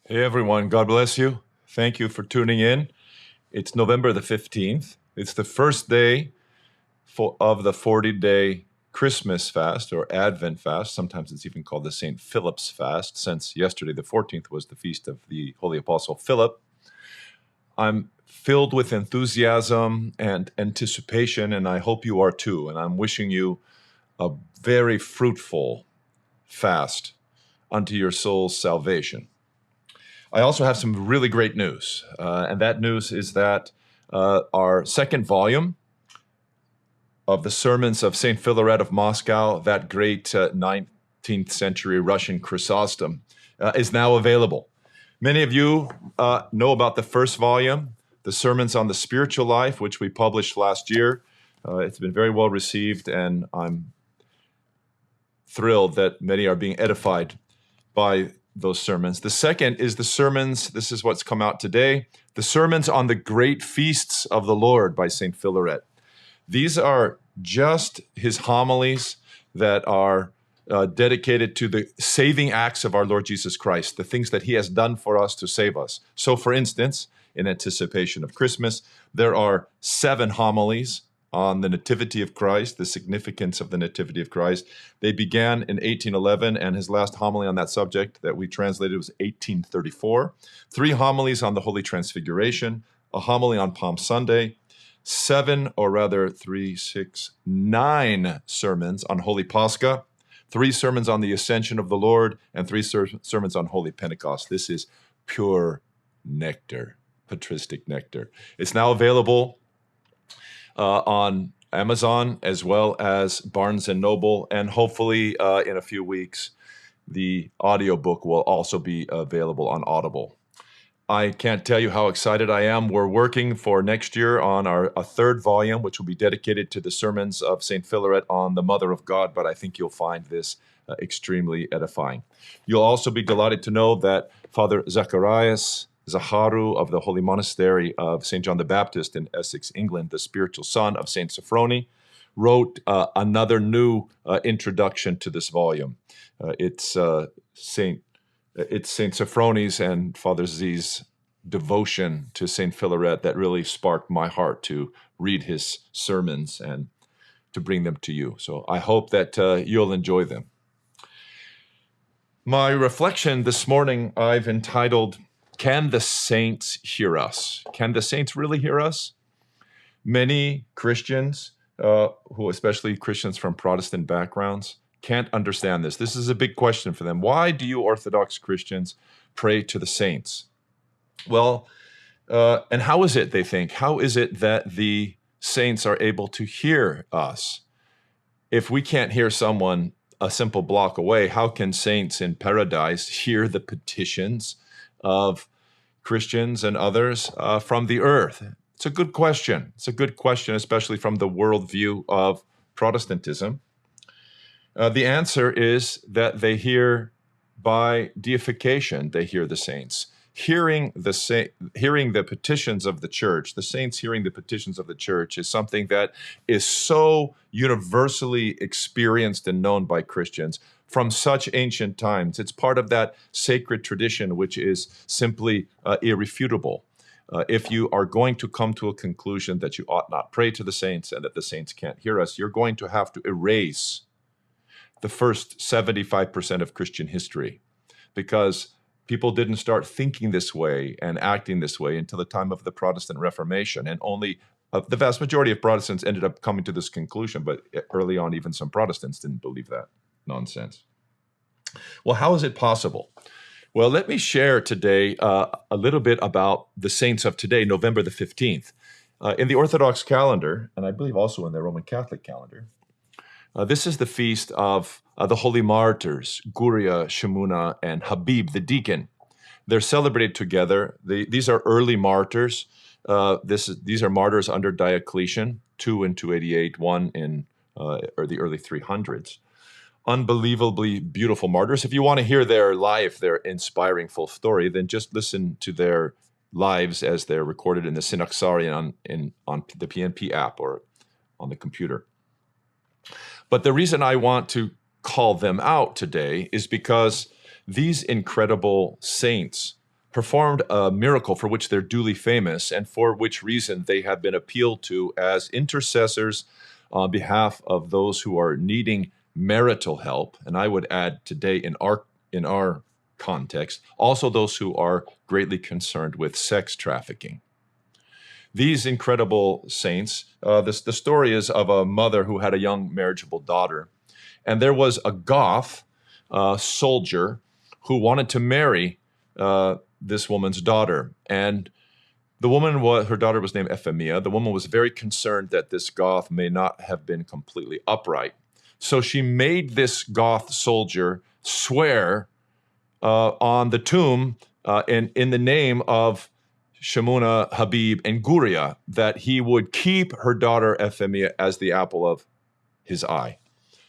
Hey everyone, God bless you. Thank you for tuning in. It's November the 15th. It's the first day of the 40-day Christmas fast or Advent fast. Sometimes it's even called the St. Philip's fast, since yesterday the 14th was the feast of the Holy Apostle Philip. I'm filled with enthusiasm and anticipation, and I hope you are too. And I'm wishing you a very fruitful fast unto your soul's salvation. I also have some really great news, and that news is that our second volume of the sermons of St. Filaret of Moscow, that great 19th century Russian Chrysostom, is now available. Many of you know about the first volume, the Sermons on the Spiritual Life, which we published last year. It's been very well received, and I'm thrilled that many are being edified by those sermons. The second is the sermons, this is what's come out today, the sermons on the great feasts of the Lord by St. Filaret. These are just his homilies that are dedicated to the saving acts of our Lord Jesus Christ, the things that he has done for us to save us. So for instance, in anticipation of Christmas, there are 7 homilies on the Nativity of Christ, the significance of the Nativity of Christ. They began in 1811, and his last homily on that subject that we translated was 1834. 3 homilies on the Holy Transfiguration, a homily on Palm Sunday, 9 sermons on Holy Pascha, 3 sermons on the Ascension of the Lord, and 3 sermons on Holy Pentecost. This is pure nectar, patristic nectar. It's now available on Amazon as well as Barnes & Noble, and hopefully in a few weeks, the audiobook will also be available on Audible. I can't tell you how excited I am. We're working for next year on a third volume, which will be dedicated to the sermons of St. Filaret on the Mother of God, but I think you'll find this extremely edifying. You'll also be delighted to know that Father Zacharias Zaharu of the Holy Monastery of St. John the Baptist in Essex, England, the spiritual son of St. Sophrony, wrote another new introduction to this volume. It's St. Sophrony's and Father Z's devotion to St. Filaret that really sparked my heart to read his sermons and to bring them to you. So I hope that you'll enjoy them. My reflection this morning I've entitled, Can the Saints Hear Us? Can the saints really hear us? Many Christians, who especially Christians from Protestant backgrounds, can't understand this. This is a big question for them. Why do you Orthodox Christians pray to the saints? Well, and how is it, they think, how is it that the saints are able to hear us? If we can't hear someone a simple block away, how can saints in paradise hear the petitions of Christians and others from the earth? It's a good question. It's a good question, especially from the worldview of Protestantism. The answer is that they hear by deification. They hear the saints. Hearing the petitions of the church, the saints hearing the petitions of the church is something that is so universally experienced and known by Christians from such ancient times. It's part of that sacred tradition, which is simply irrefutable. If you are going to come to a conclusion that you ought not pray to the saints and that the saints can't hear us, you're going to have to erase the first 75% of Christian history, because people didn't start thinking this way and acting this way until the time of the Protestant Reformation. And only the vast majority of Protestants ended up coming to this conclusion, but early on, even some Protestants didn't believe that nonsense. Well, how is it possible? Well, let me share today a little bit about the saints of today, November the 15th. In the Orthodox calendar, and I believe also in the Roman Catholic calendar, this is the feast of the Holy Martyrs, Guria, Shemuna, and Habib, the deacon. They're celebrated together. These are early martyrs. These are martyrs under Diocletian, 2 in 288, 1 in the early 300s. Unbelievably beautiful martyrs. If you want to hear their life, their inspiring full story, then just listen to their lives as they're recorded in the Synaxarion on the PNP app or on the computer. But the reason I want to call them out today is because these incredible saints performed a miracle for which they're duly famous and for which reason they have been appealed to as intercessors on behalf of those who are needing marital help. And I would add today in our context, also those who are greatly concerned with sex trafficking. These incredible saints, the story is of a mother who had a young marriageable daughter. And there was a Goth soldier who wanted to marry this woman's daughter. And the woman, her daughter was named Euphemia. The woman was very concerned that this Goth may not have been completely upright. So she made this Goth soldier swear on the tomb in the name of Shemuna, Habib, and Guria that he would keep her daughter Euphemia as the apple of his eye.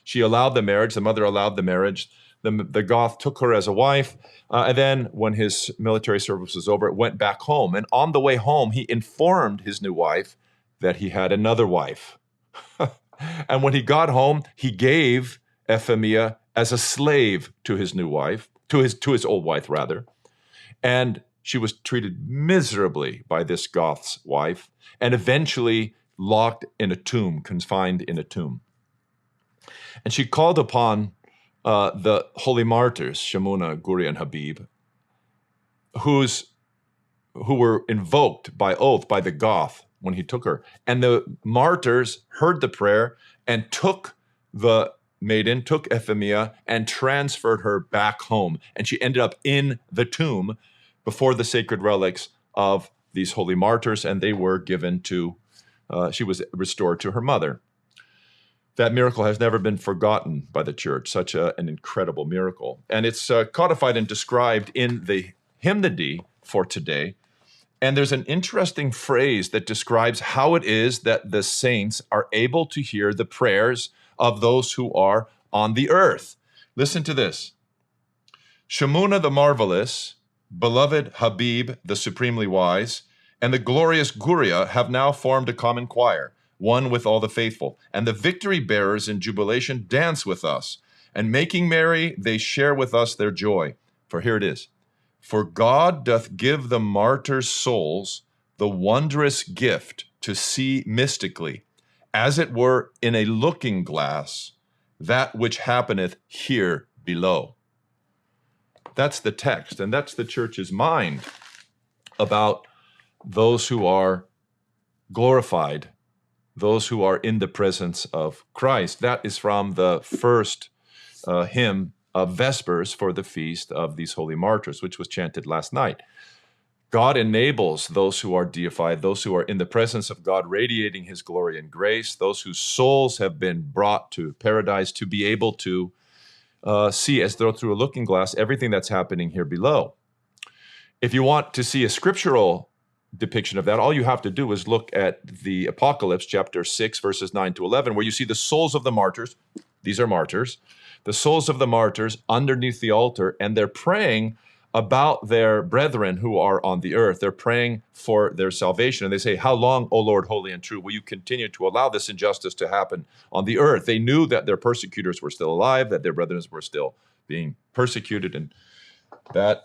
She allowed the marriage. The mother allowed the marriage. The Goth took her as a wife, and then when his military service was over, went back home. And on the way home, he informed his new wife that he had another wife. And when he got home, he gave Euphemia as a slave to his new wife, to his old wife rather, and she was treated miserably by this Goth's wife, and eventually locked in a tomb, confined in a tomb. And she called upon the holy martyrs, Shemuna, Guri, and Habib, who were invoked by oath by the Goth when he took her. And the martyrs heard the prayer and took the maiden, took Euphemia, and transferred her back home. And she ended up in the tomb before the sacred relics of these holy martyrs, and they were given to, she was restored to her mother. That miracle has never been forgotten by the church, such an incredible miracle. And it's codified and described in the hymnody for today. And there's an interesting phrase that describes how it is that the saints are able to hear the prayers of those who are on the earth. Listen to this. Shemuna the marvelous, beloved Habib the supremely wise, and the glorious Guria have now formed a common choir, one with all the faithful. And the victory bearers in jubilation dance with us, and making merry, they share with us their joy. For here it is. For God doth give the martyrs' souls the wondrous gift to see mystically, as it were in a looking glass, that which happeneth here below. That's the text, and that's the church's mind about those who are glorified, those who are in the presence of Christ. That is from the first hymn of Vespers for the feast of these holy martyrs, which was chanted last night. God enables those who are deified, those who are in the presence of God, radiating his glory and grace, those whose souls have been brought to paradise, to be able to see as though through a looking glass everything that's happening here below. If you want to see a scriptural depiction of that, all you have to do is look at the Apocalypse, chapter 6, verses 9 to 11, where you see the souls of the martyrs. These are martyrs. The souls of the martyrs underneath the altar, and they're praying about their brethren who are on the earth. They're praying for their salvation. And they say, how long, O Lord, holy and true, will you continue to allow this injustice to happen on the earth? They knew that their persecutors were still alive, that their brethren were still being persecuted, and that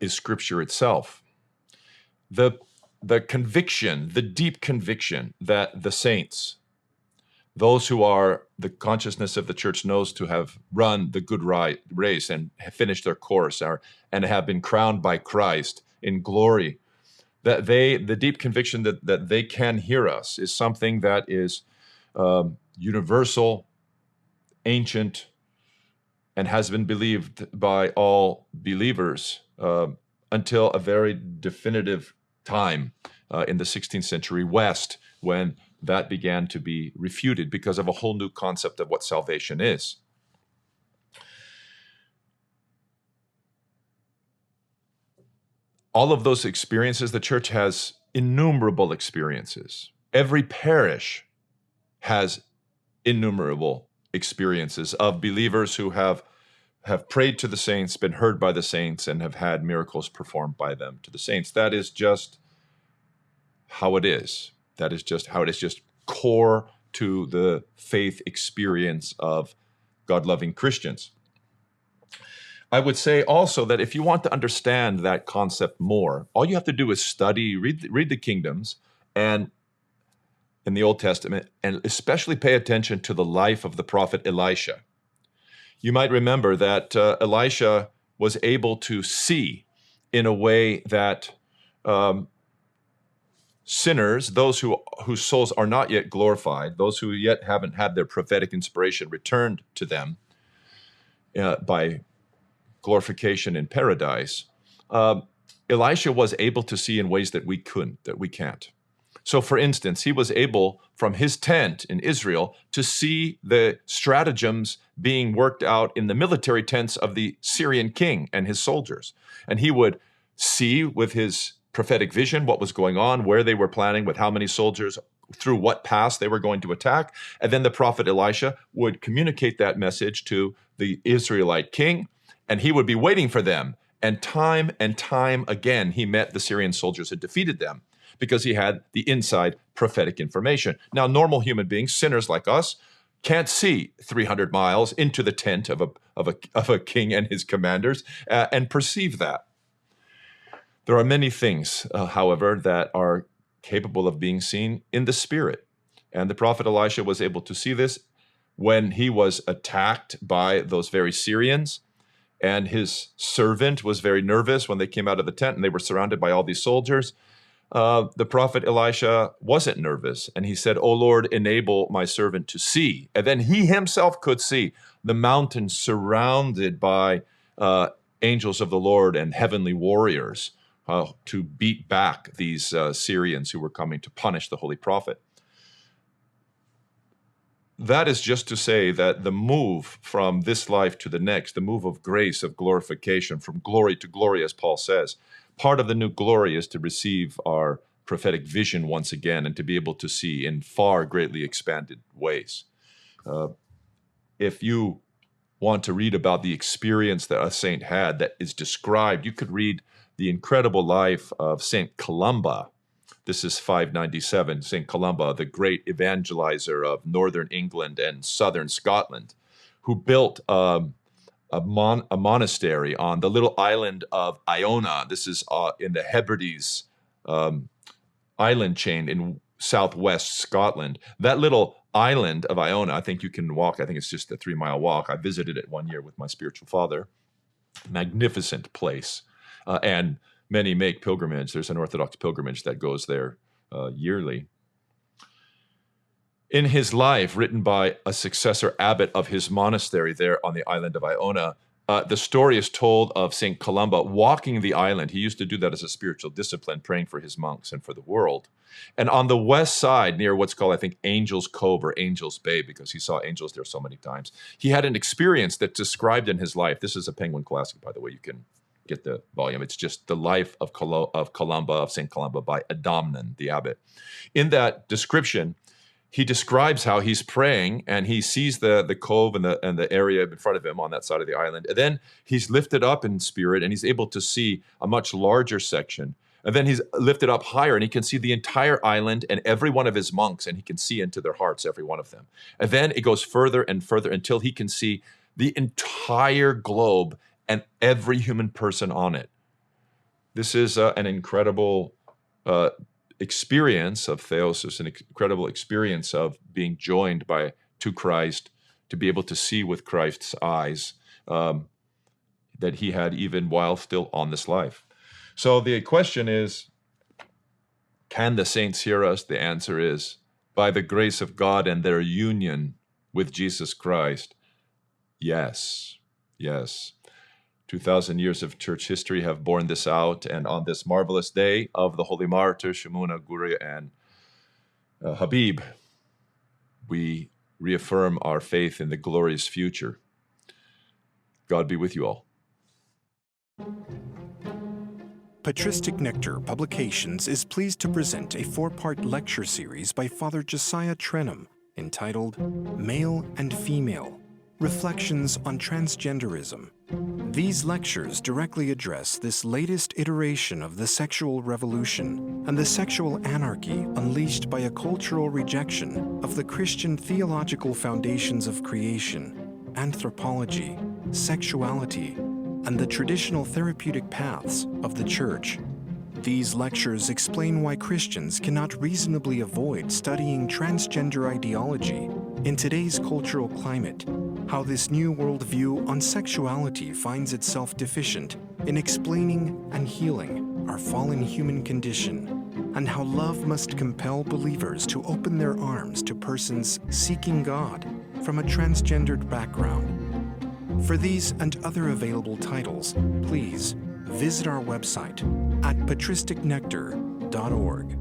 is Scripture itself. The conviction, the deep conviction that the saints, those who are the consciousness of the church knows to have run the good race and have finished their course and have been crowned by Christ in glory, that the deep conviction that they can hear us is something that is universal, ancient, and has been believed by all believers until a very definitive time in the 16th century West, when that began to be refuted because of a whole new concept of what salvation is. All of those experiences, the church has innumerable experiences. Every parish has innumerable experiences of believers who have prayed to the saints, been heard by the saints, and have had miracles performed by them to the saints. That is just how it is. That is just how it is, just core to the faith experience of God-loving Christians. I would say also that if you want to understand that concept more, all you have to do is study, read the Kingdoms and in the Old Testament, and especially pay attention to the life of the prophet Elisha. You might remember that Elisha was able to see in a way that sinners, those whose souls are not yet glorified, those who yet haven't had their prophetic inspiration returned to them by glorification in paradise, Elisha was able to see in ways that we couldn't, that we can't. So, for instance, he was able, from his tent in Israel, to see the stratagems being worked out in the military tents of the Syrian king and his soldiers. And he would see with his prophetic vision what was going on, where they were planning, with how many soldiers, through what pass they were going to attack. And then the prophet Elisha would communicate that message to the Israelite king, and he would be waiting for them. And time again, he met the Syrian soldiers and defeated them because he had the inside prophetic information. Now, normal human beings, sinners like us, can't see 300 miles into the tent of a king and his commanders and perceive that. There are many things, however, that are capable of being seen in the spirit. And the prophet Elisha was able to see this when he was attacked by those very Syrians. And his servant was very nervous when they came out of the tent and they were surrounded by all these soldiers. The prophet Elisha wasn't nervous. And he said, "O Lord, enable my servant to see." And then he himself could see the mountain surrounded by angels of the Lord and heavenly warriors to beat back these Syrians who were coming to punish the holy prophet. That is just to say that the move from this life to the next, the move of grace, of glorification, from glory to glory, as Paul says, part of the new glory is to receive our prophetic vision once again and to be able to see in far greatly expanded ways. If you want to read about the experience that a saint had that is described, you could read the incredible life of Saint Columba. This is 597, St. Columba, the great evangelizer of northern England and southern Scotland, who built a monastery on the little island of Iona. This is in the Hebrides island chain in southwest Scotland. That little island of Iona, I think you can walk, I think it's just a 3-mile walk. I visited it one year with my spiritual father. Magnificent place. And many make pilgrimage. There's an Orthodox pilgrimage that goes there yearly. In his life, written by a successor abbot of his monastery there on the island of Iona, the story is told of St. Columba walking the island. He used to do that as a spiritual discipline, praying for his monks and for the world. And on the west side, near what's called, I think, Angel's Cove or Angel's Bay, because he saw angels there so many times, he had an experience that's described in his life. This is a Penguin Classic, by the way. You can get the volume. It's just the life of Columba, of St. Columba by Adamnan, the abbot. In that description, he describes how he's praying and he sees the cove and the area in front of him on that side of the island. And then he's lifted up in spirit and he's able to see a much larger section. And then he's lifted up higher and he can see the entire island and every one of his monks, and he can see into their hearts, every one of them. And then it goes further and further until he can see the entire globe and every human person on it. This is an incredible experience of theosis, an incredible experience of being joined to Christ, to be able to see with Christ's eyes that he had even while still on this life. So the question is, can the saints hear us? The answer is, by the grace of God and their union with Jesus Christ, yes, yes. 2,000 years of church history have borne this out, and on this marvelous day of the holy martyrs, Shimuna, Guri, and Habib, we reaffirm our faith in the glorious future. God be with you all. Patristic Nectar Publications is pleased to present a 4-part lecture series by Father Josiah Trenham entitled Male and Female, Reflections on Transgenderism. These lectures directly address this latest iteration of the sexual revolution and the sexual anarchy unleashed by a cultural rejection of the Christian theological foundations of creation, anthropology, sexuality, and the traditional therapeutic paths of the Church. These lectures explain why Christians cannot reasonably avoid studying transgender ideology in today's cultural climate, how this new worldview on sexuality finds itself deficient in explaining and healing our fallen human condition, and how love must compel believers to open their arms to persons seeking God from a transgendered background. For these and other available titles, please visit our website at patristicnectar.org.